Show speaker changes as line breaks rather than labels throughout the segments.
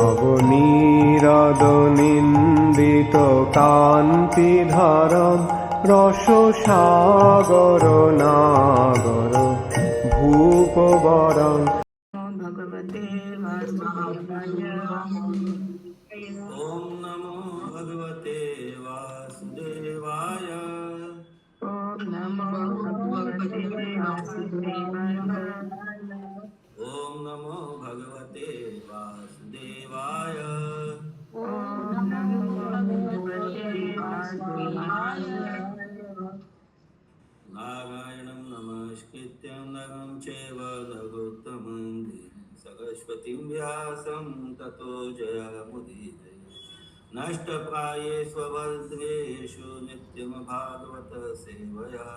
নবনীরদনিন্দিত কান্তিধরম রসসাগর নাগর ভূপবরং।
भगवते वासुदेवाय।
ओम नमो भगवते वासुदेवाय।
ओम नमो भगवते वासुदेवाय।
ओम नमो भगवते वासुदेवाय।
ओम नमो भगवते वासुदेवाय।
नारायणं नमस्कृत्य नरं चैव नरोत्तमं सरस्वतीं व्यासं ततो जयमुदीरये। नष्टप्रायेषु भद्रेषु नित्यं भागवत सेवया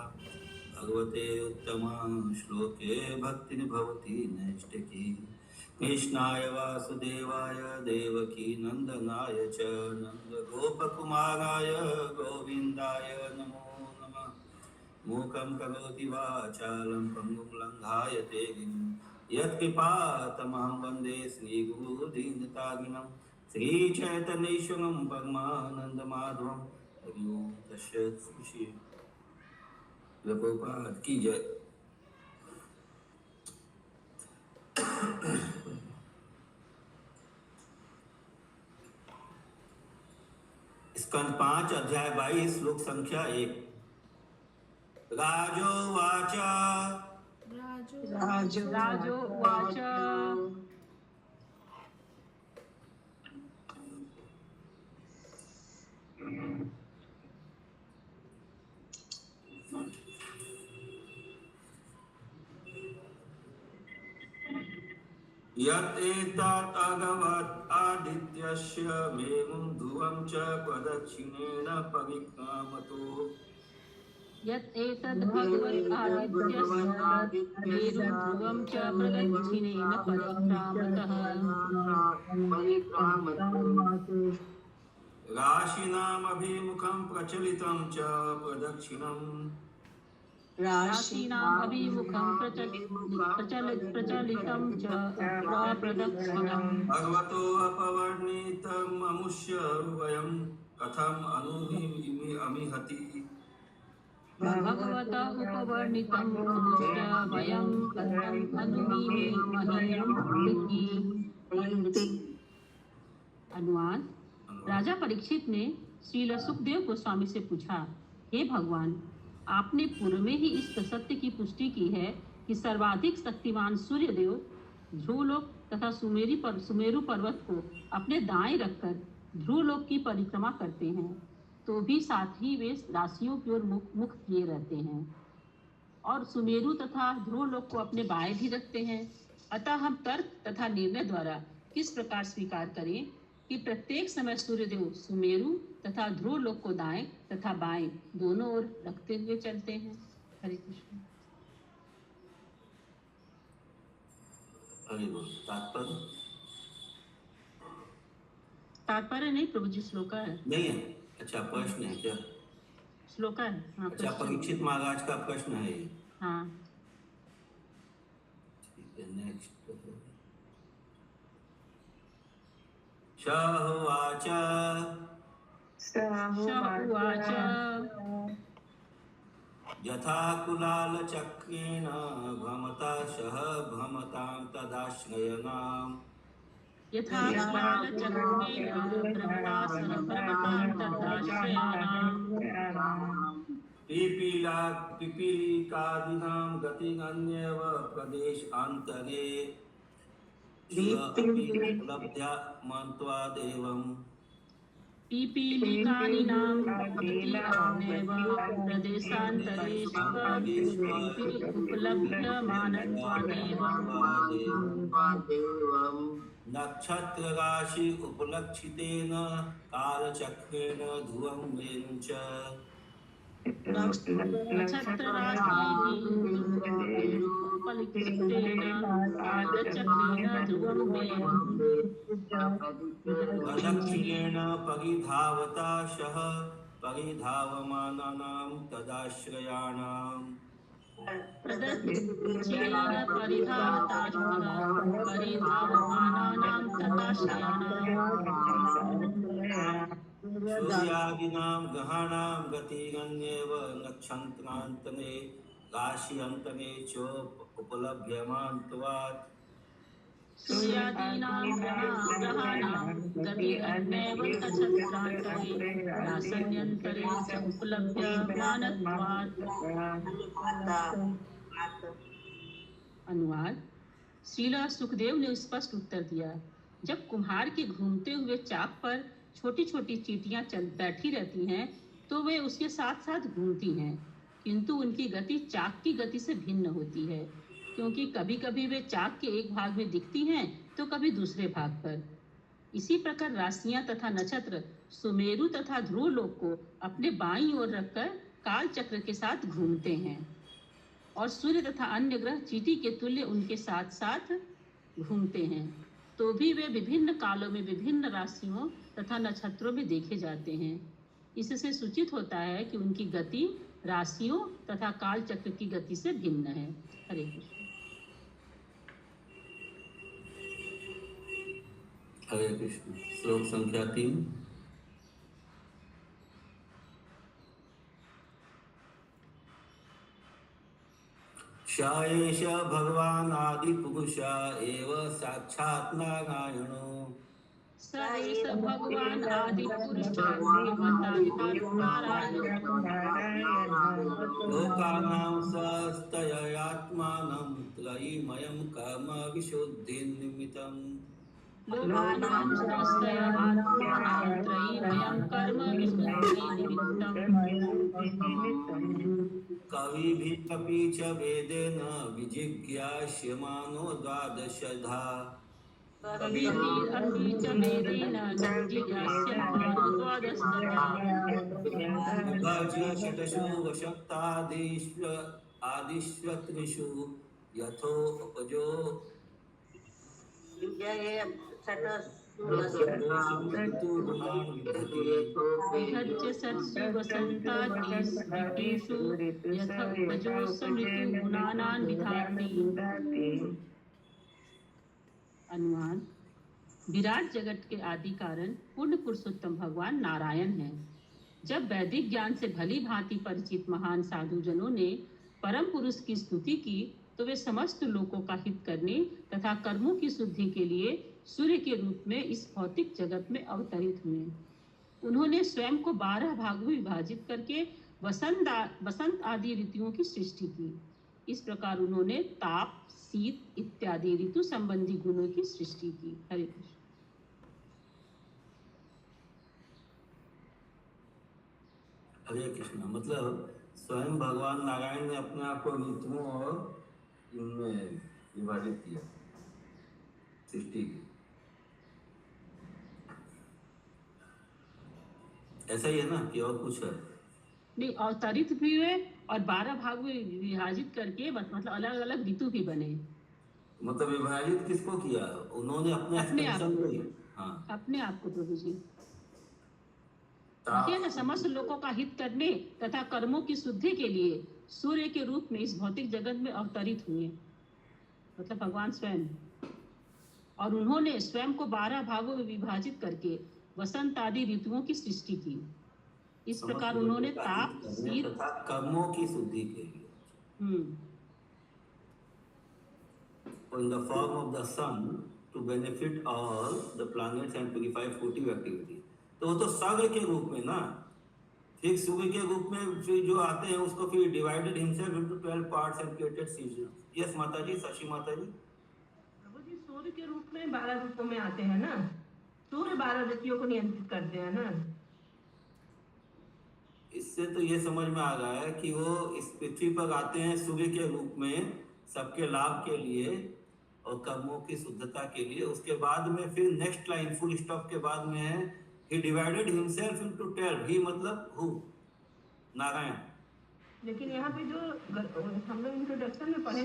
भगवते उत्तमं श्लोके भक्तिर्भवति नैष्ठिकी। कृष्णाय वासुदेवाय देवकी नंदनाय च नन्दगोपकुमाराय गोविन्दाय नमो नमः। मूकं करोति वाचालं पङ्गुं लङ्घायते गिरिं यत्कृपातमहं वन्दे श्रीगुरुदीनतारिणं। श्रीचैतन्येश्वरं परमानन्दमाधवं। हरि ओम तस्सत्। श्री प्रभुपाद की जय। स्कंद 5 अध्याय 22 श्लोक संख्या 1। राजोवाच
राजोवाच
यत् अगवत् आदित्यस्य मेरुं ध्रुवं च प्रदक्षिणेन परिक्रामतो।
यत् एतद् भगवत् आदित्यस्य मेरुं ध्रुवं च प्रदक्षिणेन परिक्रामतः।
राशीनामभिमुखं प्रचलितं च प्रदक्षिणम्।
राशीनाम् अभिमुखं प्रचलितं च प्रदक्षिणम्।
भगवतो अपवर्णितम् अमुष्य वयं कथम् अमिहति।
भगवता उपवर्णितं मनुष्य वयं कथम् अनुमीमहि। अनुवाद। राजा परीक्षित ने श्रील सुखदेव गोस्वामी से पूछा, हे भगवान, आपने पूर्व में ही इस सत्य की पुष्टि की है कि सर्वाधिक शक्तिमान सूर्यदेव ध्रुवलोक तथा सुमेरु पर्वत को अपने दाएं रखकर ध्रुवलोक की परिक्रमा करते हैं, तो भी साथ ही वे राशियों की ओर मुख किए रहते हैं और सुमेरु तथा ध्रुवलोक को अपने बाएं भी रखते हैं। अतः हम तर्क तथा निर्णय द्वारा किस प्रकार स्वीकार करें कि प्रत्येक समय सूर्यदेव सुमेरु तथा ध्रुवलोक को दाएं तथा बाएं दोनों ओर रखते हुए चलते हैं। हरे कृष्ण। तात्पर्य नहीं प्रभु जी, श्लोका है।
नहीं है? अच्छा, प्रश्न है क्या?
श्लोका है। हाँ,
अच्छा, परीक्षित महाराज का प्रश्न है ये।
हाँ,
ठीक है। नेक्स्ट शहोवाच यथा कुलालचक्रेण भ्रमता सह भ्रमतां तदाश्रयणाम्।
यथा कुलालचक्रेण भ्रमता सह भ्रमतां तदाश्रयाणाम्।
पिपीलिकादीनां गतिरन्येव प्रदेशान्तरे उपलब्ध्या मन्त्वा देवम्।
पिपीलिकादीनां गतिरन्येव प्रदेशान्तरेषु उपलभ्यमानत्वादेवम्।
नक्षत्रराशि उपलक्षितेन कालचक्रेण ध्रुवं मेरुं च। प्रदक्षिणेन परिधावता सह परिधावमानानां तदाश्रयाणाम्।
प्रदक्षिणेन परिधावताश्वः परिधावमानानां तथाश्रयाणाम्।
सूर्यादीनां ग्रहाणां गतिरन्येव नक्षत्रान्तरे राश्यन्तरे च उपलभ्यमानत्वात्
सूर्यादीनां ग्रहाणां गतिरन्येव नक्षत्रान्तरे राशन्यन्तरे च उपलभ्यमानत्वात्। अनुवाद। श्रीला सुखदेव ने स्पष्ट उत्तर दिया, जब कुम्हार के घूमते हुए चाक पर छोटी छोटी चींटियां चल बैठी रहती हैं तो वे उसके साथ साथ घूमती हैं, किंतु उनकी गति चाक की गति से भिन्न होती है, क्योंकि कभी कभी वे चाक के एक भाग में दिखती हैं तो कभी दूसरे भाग पर। इसी प्रकार राशियां तथा नक्षत्र सुमेरु तथा ध्रुव लोक को अपने बाईं ओर रखकर काल चक्र के साथ घूमते हैं और सूर्य तथा अन्य ग्रह चींटी के तुल्य उनके साथ साथ घूमते हैं, तो भी वे विभिन्न कालों में विभिन्न राशियों तथा नक्षत्रों में देखे जाते हैं। इससे सूचित होता है कि उनकी गति राशियों तथा काल चक्र की गति से भिन्न है। हरे कृष्ण।
हरे कृष्ण। श्लोक संख्या 3। स एष भगवान् आदिपुरुष एव साक्षात् नारायणो
स एष भगवान् आदिपुरुष एव साक्षात् नारायणो
लोकानां स्वस्तययात्मानं त्रयीमयं कर्म विशुद्धिनिमित्तम्
लोकानां स्वस्तययात्मानं त्रयीमयं कर्म विशुद्धिनिमित्तम्।
कविभिरपि च वेदेन विजिज्ञास्यमानो द्वादशधा
कविभिरपि च वेदेन विजिज्ञास्यमानो द्वादशधा
षटसु वशक्तादिष्वत्रिषु यथोपजो
विभज्य सत्सु वसन्तादिषु यथोपजोऽसमृतुगुणानां विधाति। अनुवाद। विराट जगत के आदि कारण पूर्ण पुरुषोत्तम भगवान नारायण हैं। जब वैदिक ज्ञान से भली भांति परिचित महान साधु जनों ने परम पुरुष की स्तुति की तो वे समस्त लोकों का हित करने तथा कर्मों की शुद्धि के लिए सूर्य के रूप में इस भौतिक जगत में अवतरित हुए। उन्होंने स्वयं को 12 भागों में विभाजित करके वसंत आदि ऋतुओं की सृष्टि की। इस प्रकार उन्होंने ताप, शीत इत्यादि ऋतु संबंधी गुणों की सृष्टि की। हरे कृष्ण।
हरे कृष्ण मतलब स्वयं भगवान नारायण ने अपने आप को ऋतुओं और इनमें विभाजित किया, सृष्टि की। ऐसा ही है ना कि और कुछ है?
नहीं, अवतरित भी हुए और 12 भाग में विभाजित करके मतलब अलग अलग ऋतु भी बने।
मतलब विभाजित किसको किया? उन्होंने अपने आप को। हाँ,
अपने आप को प्रभु जी देखिए ना, समस्त लोगों का हित करने तथा कर्मों की शुद्धि के लिए सूर्य के रूप में इस भौतिक जगत में अवतरित हुए, मतलब भगवान स्वयं। और उन्होंने स्वयं को 12 भागों में विभाजित करके वसंत आदि ऋतुओं की सृष्टि की। इस प्रकार उन्होंने ताप, शीत
कर्मों की शुद्धि के लिए in the form of the sun to benefit all the planets and purify 40 activities। तो वो तो सूर्य के रूप में ना, फिर सूर्य के रूप में फिर जो आते हैं उसको फिर divided himself into 12 parts and created seasons. Yes माता जी, शशि माता जी।
प्रभु जी सूर्य के रूप में 12 रूपों में आते हैं ना, सूर्य 12 ऋतुओं को नियंत्रित करते हैं ना।
इससे तो ये समझ में आ रहा है कि वो इस पृथ्वी पर आते हैं सूर्य के रूप में सबके लाभ के लिए और कर्मों की शुद्धता के लिए। उसके बाद में फिर नेक्स्ट लाइन फुल स्टॉप के बाद में है he divided himself into 12। he मतलब who? नारायण।
लेकिन यहाँ पे जो हम लोग इंट्रोडक्शन में पढ़े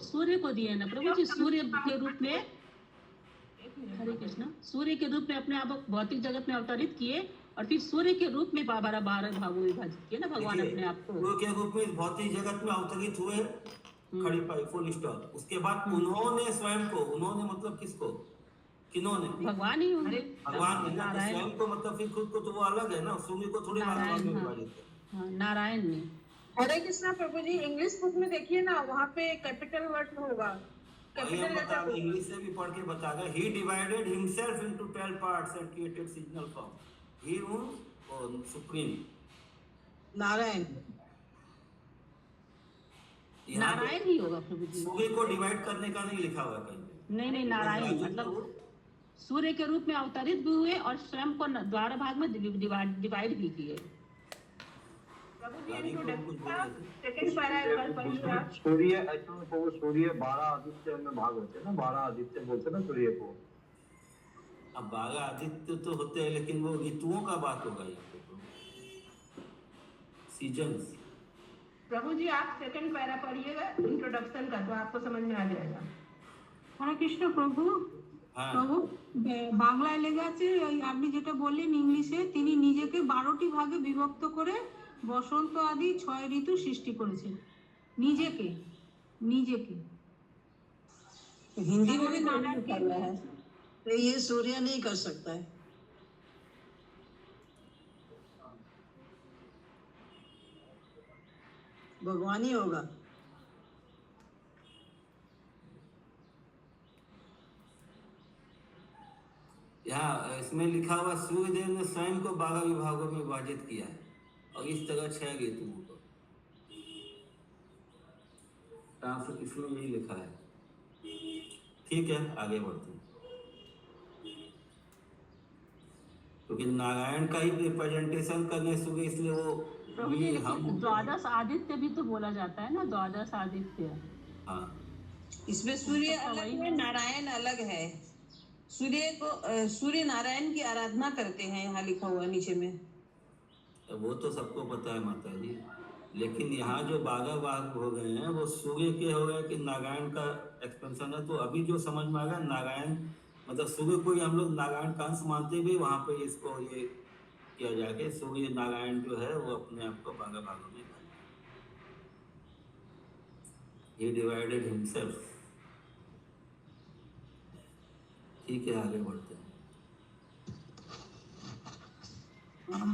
सूर्य को दिए ना प्रभु जी, सूर्य के रूप में।
एक
हरे कृष्णा। सूर्य के रूप में अपने आप भौतिक जगत में अवतरित किए और फिर सूर्य के रूप में 12 भागों में विभाजित किए ना भगवान
देखिए,
अपने आप को।
सूर्य के रूप में इस भौतिक जगत में अवतरित हुए, खड़ी पाई, फुल स्टॉप। उसके बाद उन्होंने स्वयं को, उन्होंने मतलब किसको, किन्होंने,
भगवान ही होंगे,
भगवान ने ना, तो
नारायण,
स्वयं को मतलब फिर खुद को तो वो अलग है ना, सूर्य को थोड़ी भाग
नारायण,
में
हाँ,
विभाजित कर।
हाँ, नारायण ने।
हरे कृष्णा प्रभु जी, इंग्लिश बुक में देखिए ना, वहाँ पे कैपिटल वर्ड होगा,
वही हम
कैपिटल
बता
लेटर
रहे, इंग्लिश से भी पढ़ के बता रहे, he divided himself into 12 parts and created signal form. He who supreme.
Narayan.
यहाँ पे
नारायण ही होगा प्रभु जी।
सूर्य को डिवाइड करने का नहीं लिखा हुआ है कहीं।
नहीं नहीं, नारायण मतलब सूर्य के रूप में अवतरित भी हुए और स्वयं को 12 भाग में डिवाइड भी किए।
प्रभु जी इंट्रोडक्शन का सेकंड पैरा एक बार पढ़िए आप।
सूर्य ऐसा को सूर्य 12 आदित्य में भाग होते हैं ना, 12 आदित्य बोलते हैं ना सूर्य को।
अब 12 आदित्य तो होते हैं, लेकिन वो ऋतुओं का बात होगा यहाँ पे तो, सीजन्स।
प्रभु जी आप सेकंड पैरा पढ़िएगा इंट्रोडक्शन का, तो आपको समझ में आ जाएगा।
হরে কৃষ্ণ প্রভু।
हाँ,
প্রভু বাংলায় লেখা আছে, আপনি যেটা বললেন ইংলিশে, তিনি নিজেকে 12টি ভাগে বিভক্ত করে বসন্ত আদি 6 ঋতু সৃষ্টি করেছেন। নিজেকে নিজেকে
हिंदी में भी नहीं लिखा हुआ है, तो ये सूर्य नहीं कर सकता है। भगवान ही होगा।
यहाँ इसमें लिखा हुआ सूर्यदेव ने स्वयं को 12 विभागों में विभाजित किया है और इस तरह 6 ऋतुओं को। इसमें यही लिखा है। ठीक है, आगे बढ़ते हैं, क्योंकि नारायण का ही रिप्रेजेंटेशन करने सूर्य, इसलिए वो
प्रभु जी लेकिन द्वादश आदित्य भी तो बोला जाता है ना, द्वादश आदित्य।
हाँ,
इसमें सूर्य अलग है, नारायण अलग है। सूर्य को सूर्य नारायण की आराधना करते हैं, यहाँ लिखा हुआ नीचे में।
वो तो सबको पता है माता जी, लेकिन यहाँ जो 12 भाग हो गए हैं वो सूर्य के हो गए कि नारायण का एक्सपेंशन है। तो अभी जो समझ में आ गया, नारायण मतलब सूर्य को ही हम लोग नारायण का अंश मानते हुए वहाँ पे इसको ये किया जाके सूर्य नारायण जो है वो अपने आप को 12 भागों में he divided himself। ठीक है, आगे बढ़ते हैं।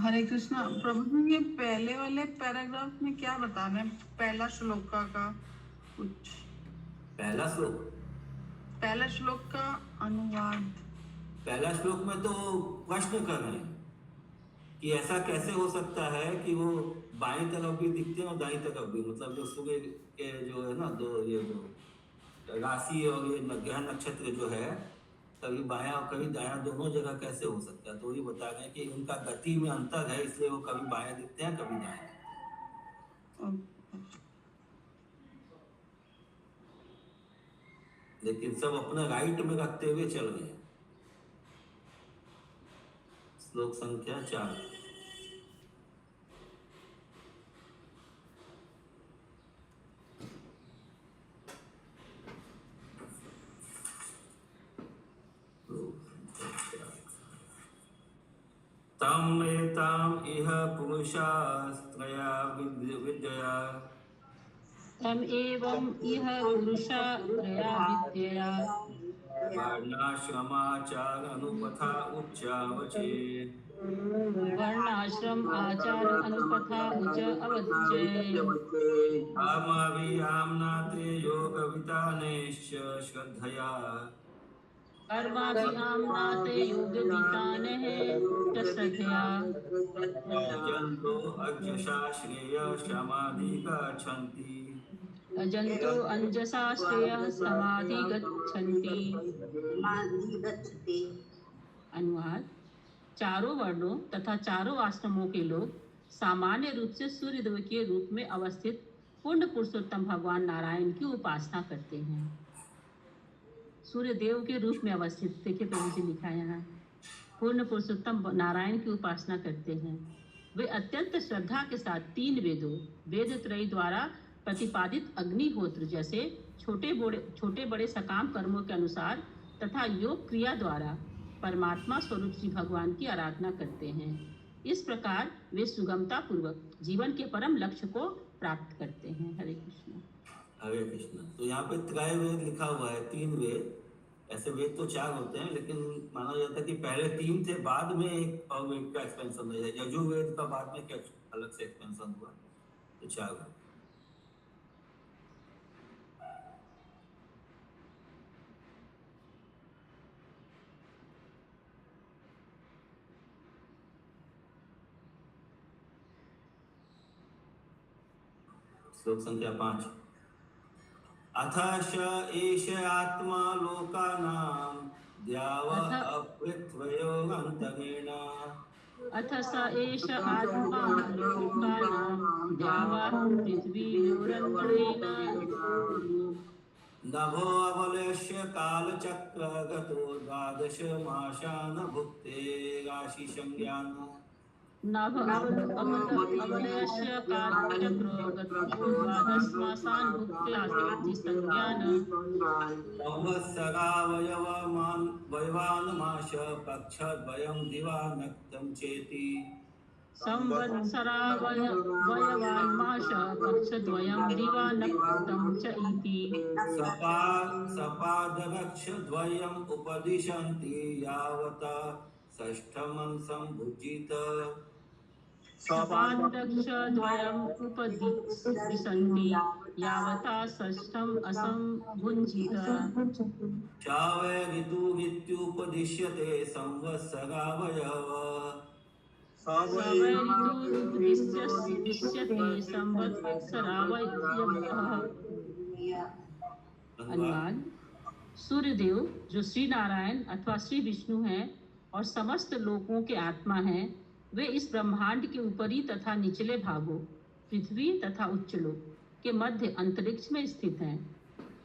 हरे कृष्णा प्रभु जी, ये पहले वाले पैराग्राफ में क्या बता रहे हैं, पहला श्लोक का कुछ,
पहला श्लोक,
पहला श्लोक का अनुवाद।
पहला श्लोक में तो प्रश्न कर रहे हैं कि ऐसा कैसे हो सकता है कि वो बाईं तरफ भी दिखते हैं और दाईं तरफ भी, मतलब जो सूर्य के जो है ना दो, ये जो राशि और ये ग्रह नक्षत्र जो है, कभी बायां और कभी दायां दोनों जगह कैसे हो सकता है। तो ये बता रहे हैं कि उनका गति में अंतर है, इसलिए वो कभी बाएं दिखते हैं कभी दाएं, लेकिन सब अपना राइट में रखते हुए चल रहे हैं। श्लोक संख्या 4। तम एताम इह पुरुषास्त्रया विद्यया
तम एवं इह पुरुषा त्रया विद्यया
वर्णाश्रमाचार अनुपथा उच्चावचे।
वर्णाश्रम आचार अनुपथा उच अवच्य।
कर्माभियाम्नाते योगवितानेश्च श्रद्धया।
कर्माभियाम्नाते योगवितानः च श्रद्धया।
जन्तो अक्षसा श्रेय समाधि गच्छन्ति।
अजन्तो अंजसा श्रेयः समाधि गच्छन्ति। अनुवाद: चारों वर्णों तथा चारों आश्रमों के लोग सामान्य रूप से सूर्यदेव के रूप में अवस्थित पूर्ण पुरुषोत्तम भगवान नारायण की उपासना करते हैं। सूर्यदेव के रूप में अवस्थित, देखिए प्रभु जी लिखा है यहाँ, पूर्ण पुरुषोत्तम नारायण की उपासना करते हैं। वे अत्यंत श्रद्धा के साथ 3 वेदों, वेद त्रयी द्वारा प्रतिपादित अग्निहोत्र जैसे छोटे बड़े सकाम कर्मों के अनुसार तथा योग क्रिया द्वारा परमात्मा स्वरूप श्री भगवान की आराधना करते हैं। इस प्रकार वे सुगमता पूर्वक जीवन के परम लक्ष्य को प्राप्त करते हैं। हरे कृष्ण।
हरे कृष्ण। तो यहाँ पे त्रय वेद लिखा हुआ है, 3 वेद। ऐसे वेद तो 4 होते हैं, लेकिन माना जाता है कि पहले 3 थे, बाद में एक और वेद का एक्सपेंशन हो जाए। यजुर्वेद का बाद में क्या अलग से एक्सपेंशन हुआ, तो 4 हुआ। श्लोक संख्या 5। अथ श एष आत्मा लोकानां द्यावः अपृथ्व्योऽन्तरेण।
अथ स एष आत्मा लोकानां द्यावाः पृथ्वीयोरन्तरेण।
नभो अबलस्य कालचक्रगतो 12 मासान् भुक्ते राशिसंज्ञान्।
अवलयस्य कालचक्रो गतो 12 मासान् भुक्ते राशिसंज्ञान्।
संवत्सरावयवान् मास पक्षद्वयं दिवा नक्तं चेति।
संवत्सरावयवान् मास पक्षद्वयं दिवा नक्तं च इति।
सपादरक्षद्वयम् उपदिशन्ति यावता षष्ठमंसं भुजित।
सपादरक्षद्वयम् उपदिशन्ति यावता षष्ठम् असं भुञ्जीत।
चावै ऋतुरित्युपदिश्यते संवत्सरावयव।
सवै ऋतुरित्युपदिश्यते संवत्सरावयवः। अनुवाद। सूर्यदेव जो श्री नारायण अथवा श्री विष्णु हैं और समस्त लोकों के आत्मा हैं, वे इस ब्रह्मांड के ऊपरी तथा निचले भागों पृथ्वी तथा उच्चलोक के मध्य अंतरिक्ष में स्थित हैं।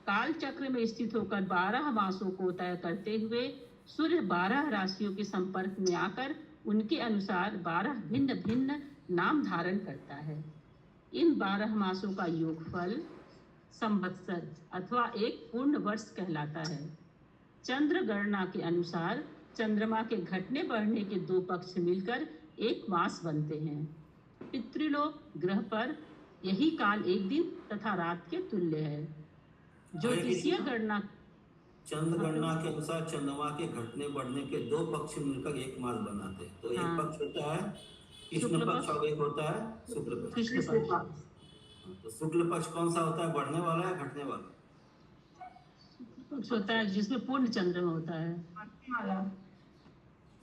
काल चक्र में स्थित होकर 12 मासों को तय करते हुए सूर्य 12 राशियों के संपर्क में आकर उनके अनुसार 12 भिन्न भिन्न नाम धारण करता है। इन 12 मासों का योगफल संवत्सर अथवा एक पूर्ण वर्ष कहलाता है। चंद्र गणना के अनुसार चंद्रमा के घटने बढ़ने के 2 पक्ष मिलकर एक मास बनते हैं। पितृलोक ग्रह पर यही काल एक दिन तथा रात के तुल्य है। ज्योतिषीय गणना
चंद्र गणना के अनुसार चंद्रमा के घटने बढ़ने के 2 पक्ष मिलकर एक मास बनाते हैं। तो एक पक्ष होता है कृष्ण पक्ष और एक होता है शुक्ल पक्ष।
कृष्ण पक्ष।
तो शुक्ल पक्ष कौन सा होता है, बढ़ने वाला या घटने वाला?
पक्ष होता है जिसमें पूर्ण चंद्रमा होता है।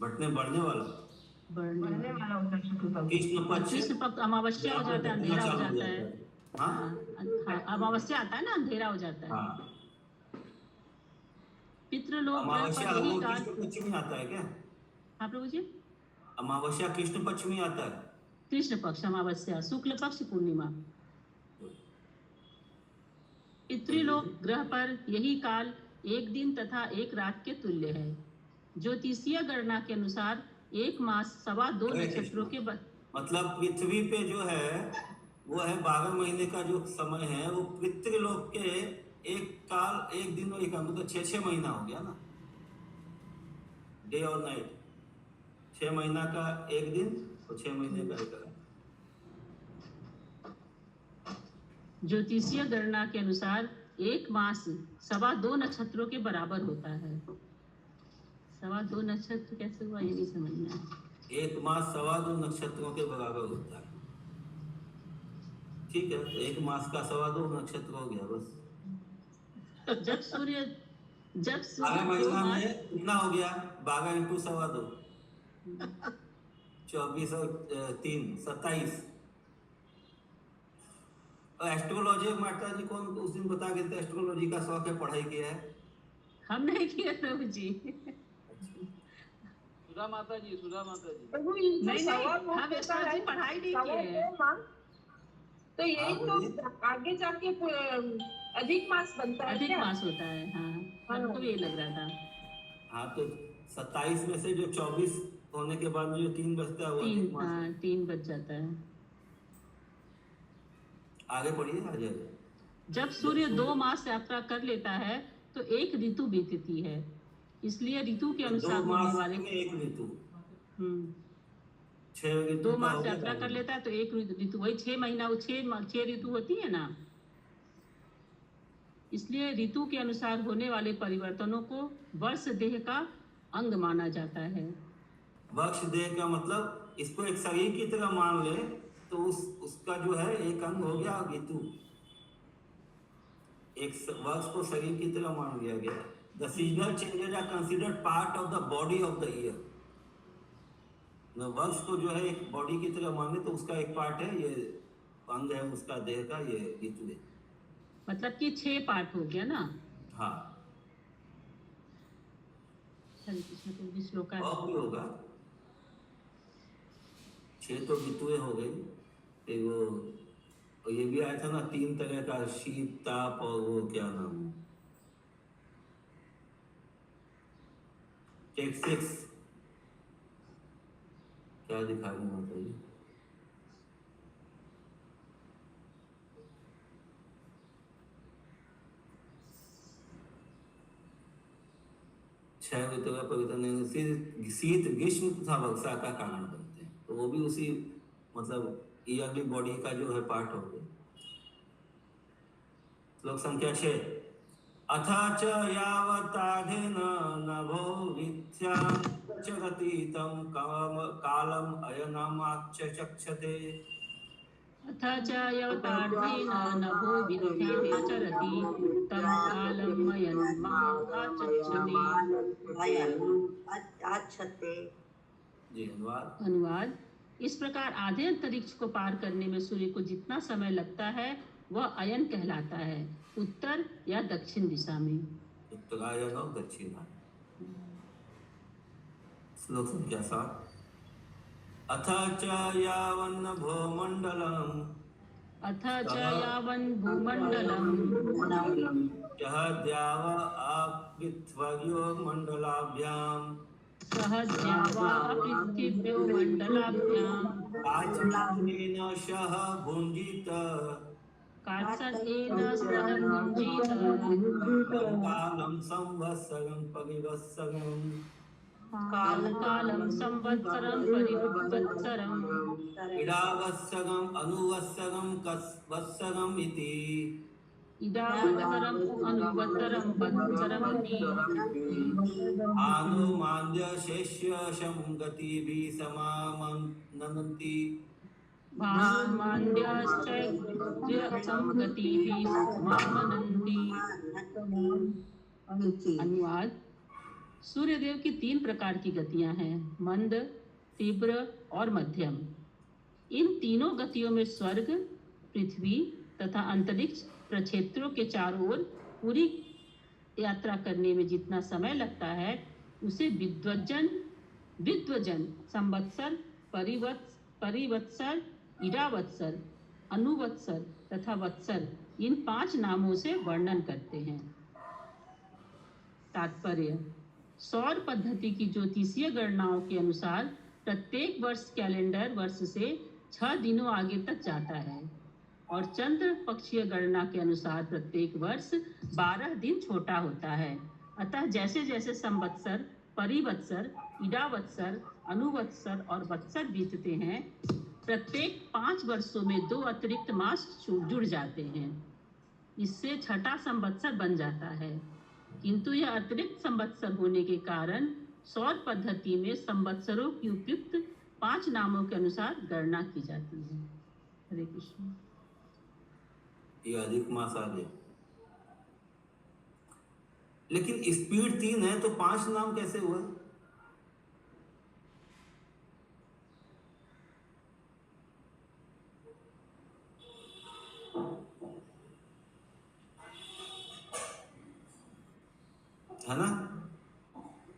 बढ़ने वाला
बढ़ने वाला होता है शुक्ल पक्ष।
कृष्ण पक्ष
अमावस्या हो जाता है, अंधेरा हो जाता है। हाँ, अमावस्या आता है ना, अंधेरा हो जाता है।
हाँ।
पितृलोक
अमावस्या कृष्ण पक्ष में आता है क्या?
हाँ प्रभु जी।
अमावस्या कृष्ण पक्ष में आता है।
कृष्ण पक्ष अमावस्या, शुक्ल पक्ष पूर्णिमा। पितृलोक ग्रह पर यही काल एक दिन तथा एक रात के तुल्य है। ज्योतिषीय गणना के अनुसार एक मास 2.25 नक्षत्रों के
मतलब पृथ्वी पे जो है वो है 12 महीने का जो समय है, वो पितृलोक के एक काल एक दिन और एक मतलब 6 महीना हो गया ना, डे और नाइट। 6 महीना का एक दिन और 6 महीने का एक रात।
ज्योतिषीय गणना के अनुसार एक मास 2.25 नक्षत्रों के बराबर होता है। 2.25 नक्षत्र कैसे हुआ ये नहीं समझना। एक
मास 2.25 नक्षत्रों के बराबर होता है। ठीक है, तो एक मास का 2.25 नक्षत्र हो गया बस।
जब सूर्य
12 महीना में कितना हो गया? 12 × 2.25 24 और 3 27। एस्ट्रोलॉजी माता जी कौन उस दिन बता गए थे? एस्ट्रोलॉजी का शौक है, पढ़ाई किया है?
हम नहीं किया प्रभु जी।
सुधा माता जी
नहीं हम एस्ट्रोलॉजी पढ़ाई नहीं किए।
तो यही तो आगे जाके अधिक मास बनता है।
अधिक मास होता है। हाँ, हमको ये लग रहा था।
हाँ, तो 27 में से जो 24 होने के बाद में जो 3 बचता है वो अधिक मास है।
3 बच जाता है।
आगे पढ़िए, आ जाएगा।
जब सूर्य 2 मास यात्रा कर लेता है तो एक ऋतु बीतती है। इसलिए ऋतु के अनुसार
दो
होने
मास
वाले
में एक ऋतु,
हम्म
6 ऋतु
2
का हो
मास
गया
यात्रा कर
calendar।
लेता है तो एक ऋतु, वही 6 महीना, वो 6 ऋतु होती है ना। इसलिए ऋतु के अनुसार होने वाले परिवर्तनों को वर्ष देह का अंग माना जाता है।
वक्ष देह का मतलब इसको एक शरीर की तरह मान ले तो उसका जो है एक अंग हो गया ऋतु। एक वक्ष को शरीर की तरह मान लिया गया। The seasonal changes are considered part of the body of the year. वक्ष को जो है एक बॉडी की तरह मान ले तो उसका एक पार्ट है, ये अंग है उसका देह का, ये ऋतु है।
मतलब कि 6 पार्ट हो गया ना।
हाँ,
हरे कृष्ण को भी श्लोक है।
और भी होगा, 6 तो ऋतुएं हो गई। फिर वो और ये भी आया था ना 3 तरह का, शीत ताप और वो क्या नाम, टेक्सिक्स क्या दिखा रहे हैं बताइए। छह ऋतु का परिवर्तन शीत ग्रीष्म तथा वर्षा का कारण बनते हैं, तो वो भी उसी मतलब ईयरली बॉडी का जो है पार्ट हो गया। श्लोक संख्या 6। अथ च यावताधेन नभो विद्याचरति तं कालम अयनमाच्चक्षते।
अथ च यवतार्धेन नभो विद्याचरति तं कालमयनमाचक्षते।
जी अनुवाद।
अनुवाद। इस प्रकार आधे अंतरिक्ष को पार करने में सूर्य को जितना समय लगता है वह अयन कहलाता है, उत्तर या दक्षिण दिशा में।
उत्तरायण और दक्षिणायन। श्लोक संख्या 7। अथ च यावन्नभो मण्डलम्
अथ च यावन् भूमण्डलं
यः द्याव आपृथ्व्यो मण्डलाभ्यां
सह द्यावा पृथिव्यो मण्डलाभ्याम्
काचनेन सह भुञ्जीत
कात्सर्गेण सह भुञ्जीत
कालं संवत्सरं परिवत्सरम्
कालं संवत्सरं परिवत्सरम्
इडावत्सरम् अनुवत्सरं वत्सरम् इति
इडावत्सरम् अनुवत्सरं वत्सरमिति
आनुमान्द्यशेष्यशं गतिभिः समामनन्ति
भानुमान्द्यश्चैद्यसंगतिभिः समामनन्ति। अनुवाद। सूर्यदेव की 3 प्रकार की गतियां हैं, मंद, तीव्र और मध्यम। इन तीनों गतियों में स्वर्ग, पृथ्वी तथा अंतरिक्ष प्रक्षेत्रों के चारों ओर पूरी यात्रा करने में जितना समय लगता है उसे विद्वजन, संवत्सर, परिवत्सर, इडावत्सर, अनुवत्सर तथा वत्सर, इन 5 नामों से वर्णन करते हैं। तात्पर्य। सौर पद्धति की ज्योतिषीय गणनाओं के अनुसार प्रत्येक वर्ष कैलेंडर वर्ष से 6 दिनों आगे तक जाता है और चंद्र पक्षीय गणना के अनुसार प्रत्येक वर्ष 12 दिन छोटा होता है। अतः जैसे जैसे संवत्सर, परिवत्सर, इडावत्सर, अनुवत्सर और वत्सर बीतते हैं, प्रत्येक 5 वर्षों में 2 अतिरिक्त मास जुड़ जाते हैं। इससे छठा संवत्सर बन जाता है। किंतु यह अतिरिक्त संवत्सर होने के कारण सौर पद्धति में संवत्सरों की उपयुक्त 5 नामों के अनुसार गणना की जाती है। हरे कृष्ण।
ये अधिक मास आ गया, लेकिन स्पीड 3 है तो 5 नाम कैसे हुआ? है ना?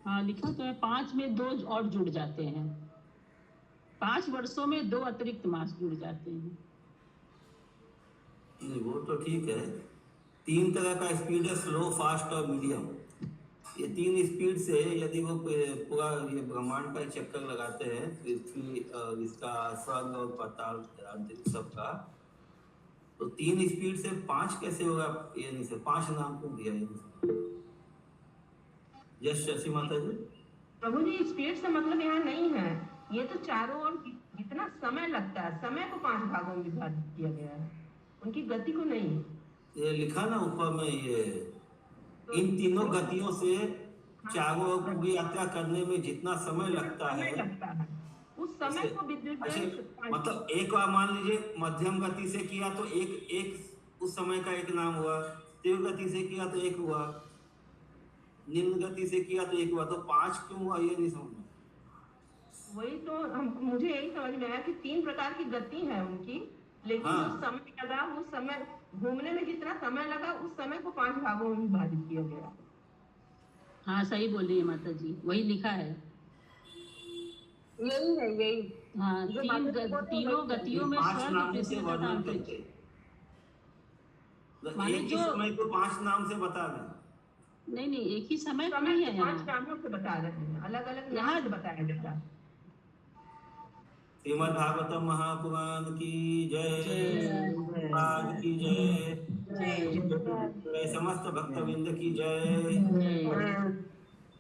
हाँ, लिखा तो है 5 में 2 और जुड़ जाते हैं। 5 वर्षों में 2 अतिरिक्त मास जुड़ जाते हैं।
नहीं, वो तो ठीक है। 3 तरह का स्पीड है, स्लो, फास्ट और मीडियम। ये 3 स्पीड से यदि वो पूरा ये ब्रह्मांड का चक्कर लगाते हैं, पृथ्वी, इसका स्वर्ग और पाताल अंतरिक्ष सबका, तो 3 स्पीड से 5 कैसे होगा? ये नहीं से 5 नाम क्यों दिया? यस शशि माता जी।
प्रभु जी स्पीड से मतलब यहाँ नहीं है, ये तो चारों ओर जितना समय लगता है, समय को 5 भागों में विभाजित किया गया है, उनकी गति को नहीं।
ये लिखा ना ऊपर में, ये इन तीनों गतियों से चारों ओर पूरी यात्रा करने में जितना समय लगता है,
उस समय को विद्युत
अच्छा मतलब एक बार मान लीजिए मध्यम गति से किया तो एक उस समय का एक नाम हुआ, तीव्र गति से किया तो एक हुआ, निम्न गति से किया तो एक हुआ, तो 5 क्यों हुआ ये नहीं समझ में।
वही तो मुझे यही समझ में आया कि 3 प्रकार की गति है उनकी, लेकिन
हाँ।
उस समय लगा, उस समय घूमने में जितना समय लगा उस समय को 5 भागों में विभाजित किया गया।
हाँ सही बोल रही है माता जी, वही लिखा है।
यही है, यही।
हाँ, तीनों गतियों में
5
स्वर्ग,
नामों से
पृथ्वी तथा
वर्णन
अंतरिक्ष।
करते,
माने
एक ही
जो-
समय को 5 नाम से बता दें।
नहीं एक ही समय तो
समय
नहीं
को
है
5
यहाँ।
नामों से बता रहे हैं, अलग अलग
यहाँ-
नाम से बताया जा रहा है।
श्रीमद् भागवतम महापुराण की जय, महाराज की जय, समस्त भक्तवृंद की जय।